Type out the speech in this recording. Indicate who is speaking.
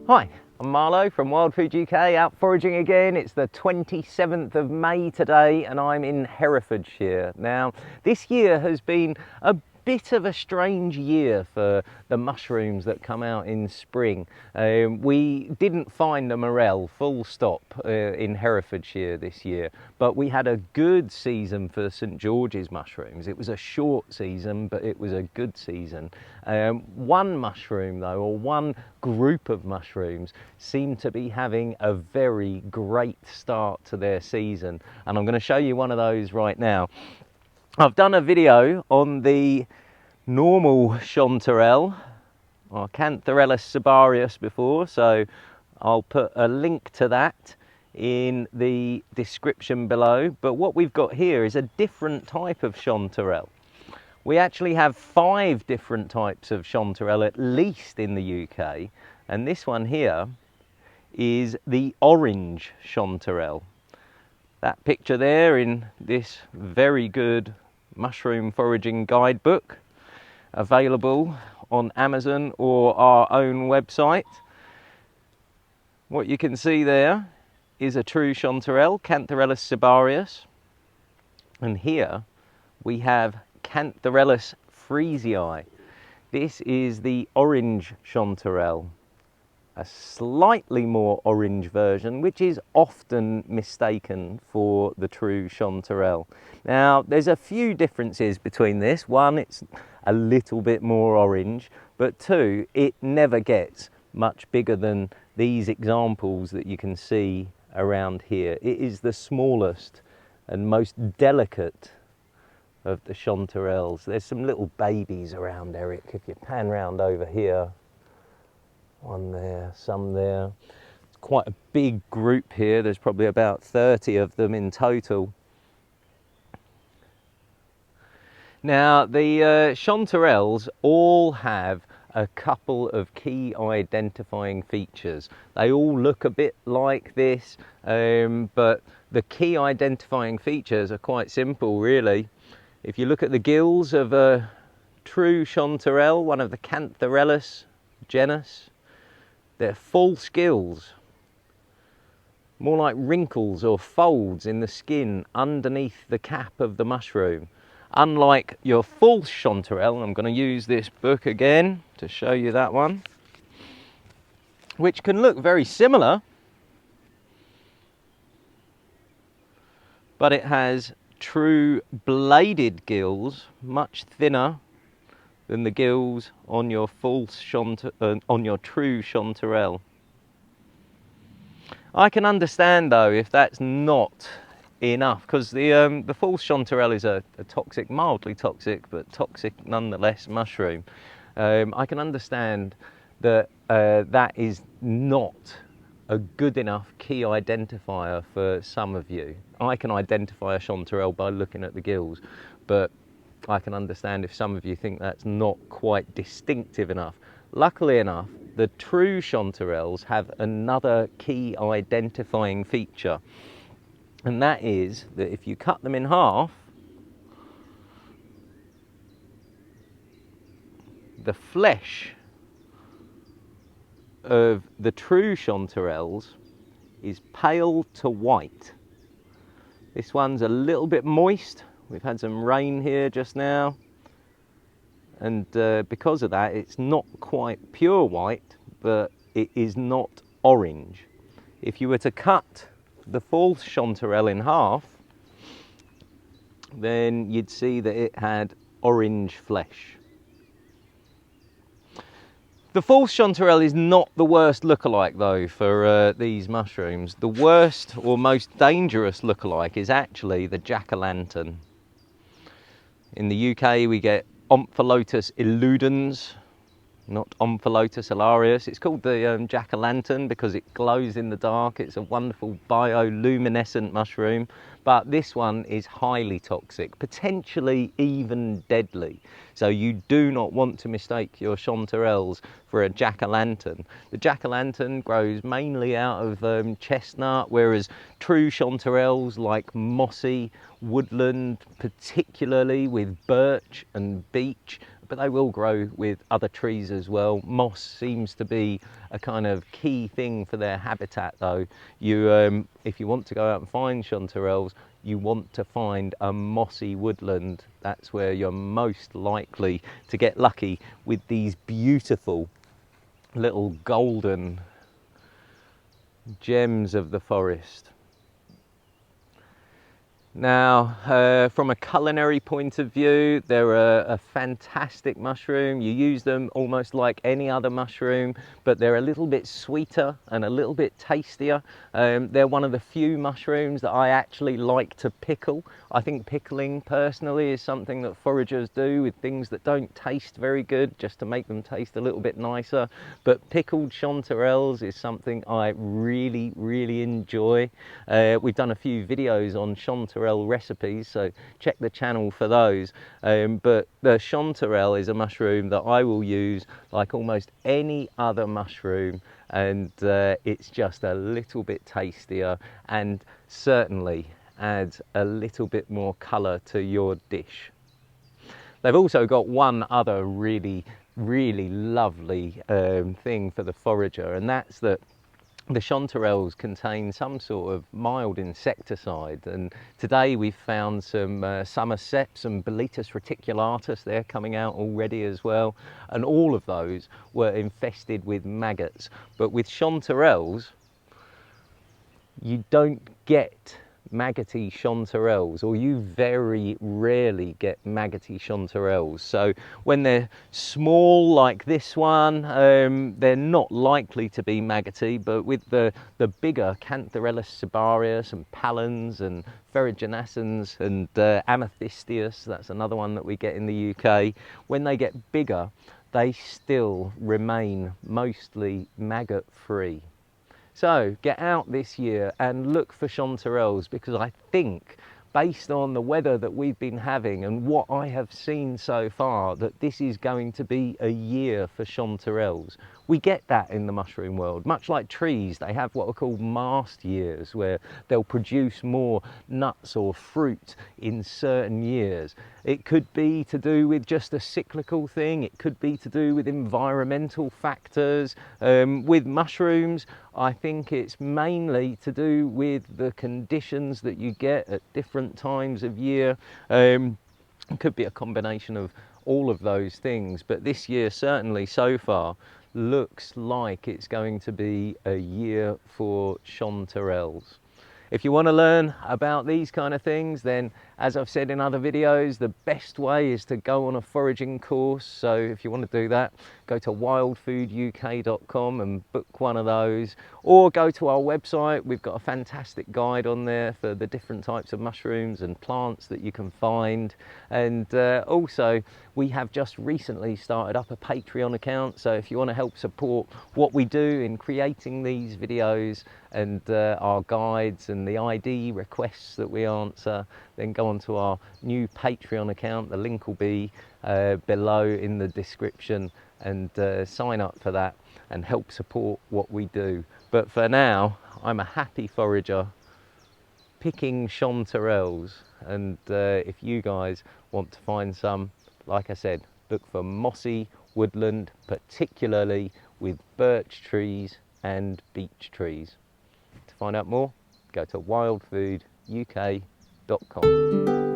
Speaker 1: Hi, I'm Marlo from Wild Food UK, out foraging again. It's the 27th of May today and I'm in Herefordshire. Now, this year has been a bit of a strange year for the mushrooms that come out in spring. We didn't find a morel, full stop, in Herefordshire this year, but we had a good season for St George's mushrooms. It was a short season, but it was a good season. One mushroom though, or one group of mushrooms, seem to be having a very great start to their season, and I'm going to show you one of those right now. I've done a video on the normal chanterelle, or Cantharellus cibarius, before, so I'll put a link to that in the description below. But what we've got here is a different type of chanterelle. We actually have 5 different types of chanterelle, at least in the UK, and this one here is the orange chanterelle. That picture there in this very good mushroom foraging guidebook, available on Amazon or our own website. What you can see there is a true chanterelle, Cantharellus cibarius, and here we have Cantharellus Friesii. This is the orange chanterelle, a slightly more orange version, which is often mistaken for the true chanterelle. Now, there's a few differences between this. One, it's a little bit more orange, but two, it never gets much bigger than these examples that you can see around here. It is the smallest and most delicate of the chanterelles. There's some little babies around, Eric, if you pan round over here. One there, some there. It's quite a big group here. There's probably about 30 of them in total. Now, the chanterelles all have a couple of key identifying features. They all look a bit like this, but the key identifying features are quite simple, really. If you look at the gills of a true chanterelle, one of the Cantharellus genus, they're false gills, more like wrinkles or folds in the skin underneath the cap of the mushroom. Unlike your false chanterelle, I'm going to use this book again to show you that one, which can look very similar, but it has true bladed gills, much thinner than the gills on your on your true chanterelle. I can understand though if that's not enough, because the false chanterelle is a toxic, mildly toxic, but toxic nonetheless mushroom. I can understand that that is not a good enough key identifier for some of you. I can identify a chanterelle by looking at the gills, but I can understand if some of you think that's not quite distinctive enough. Luckily enough, the true chanterelles have another key identifying feature, and that is that if you cut them in half, the flesh of the true chanterelles is pale to white. This one's a little bit moist. We've had some rain here just now, and because of that, it's not quite pure white, but it is not orange. If you were to cut the false chanterelle in half, then you'd see that it had orange flesh. The false chanterelle is not the worst lookalike though for these mushrooms. The worst or most dangerous lookalike is actually the jack-o'-lantern. In the UK we get Omphalotus illudens, not Omphalotus hilarius. It's called the jack-o'-lantern because it glows in the dark. It's a wonderful bioluminescent mushroom, but this one is highly toxic, potentially even deadly. So you do not want to mistake your chanterelles for a jack-o'-lantern. The jack-o'-lantern grows mainly out of chestnut, whereas true chanterelles like mossy woodland, particularly with birch and beech, but they will grow with other trees as well. Moss seems to be a kind of key thing for their habitat though. If you want to go out and find chanterelles, you want to find a mossy woodland. That's where you're most likely to get lucky with these beautiful little golden gems of the forest. Now, from a culinary point of view, they're a fantastic mushroom. You use them almost like any other mushroom, but they're a little bit sweeter and a little bit tastier. They're one of the few mushrooms that I actually like to pickle. I think pickling personally is something that foragers do with things that don't taste very good, just to make them taste a little bit nicer. But pickled chanterelles is something I really, really enjoy. We've done a few videos on chanterelle recipes, so check the channel for those. But the chanterelle is a mushroom that I will use like almost any other mushroom, and it's just a little bit tastier and certainly adds a little bit more colour to your dish. They've also got one other really lovely thing for the forager, and that's that the chanterelles contain some sort of mild insecticide, and today we've found some Somerset, some Boletus reticulatus, they're coming out already as well, and all of those were infested with maggots. But with chanterelles, you don't get maggoty chanterelles, or you very rarely get maggoty chanterelles. So when they're small like this one, they're not likely to be maggoty, but with the bigger Cantharellus cibarius and palans and ferruginascens and amethystius, that's another one that we get in the UK, when they get bigger, they still remain mostly maggot free. So get out this year and look for chanterelles, because I think, based on the weather that we've been having and what I have seen so far, that this is going to be a year for chanterelles. We get that in the mushroom world. Much like trees, they have what are called mast years, where they'll produce more nuts or fruit in certain years. It could be to do with just a cyclical thing. It could be to do with environmental factors. With mushrooms, I think it's mainly to do with the conditions that you get at different times of year. It could be a combination of all of those things, but this year certainly so far looks like it's going to be a year for chanterelles. If you want to learn about these kind of things, then as I've said in other videos, the best way is to go on a foraging course. So if you want to do that, go to wildfooduk.com and book one of those, or go to our website. We've got a fantastic guide on there for the different types of mushrooms and plants that you can find. And also, we have just recently started up a Patreon account, so if you want to help support what we do in creating these videos and our guides and the ID requests that we answer, then go onto our new Patreon account. The link will be below in the description, and sign up for that and help support what we do. But for now, I'm a happy forager picking chanterelles, and if you guys want to find some, like I said, look for mossy woodland, particularly with birch trees and beech trees. To find out more, go to wildfooduk.com.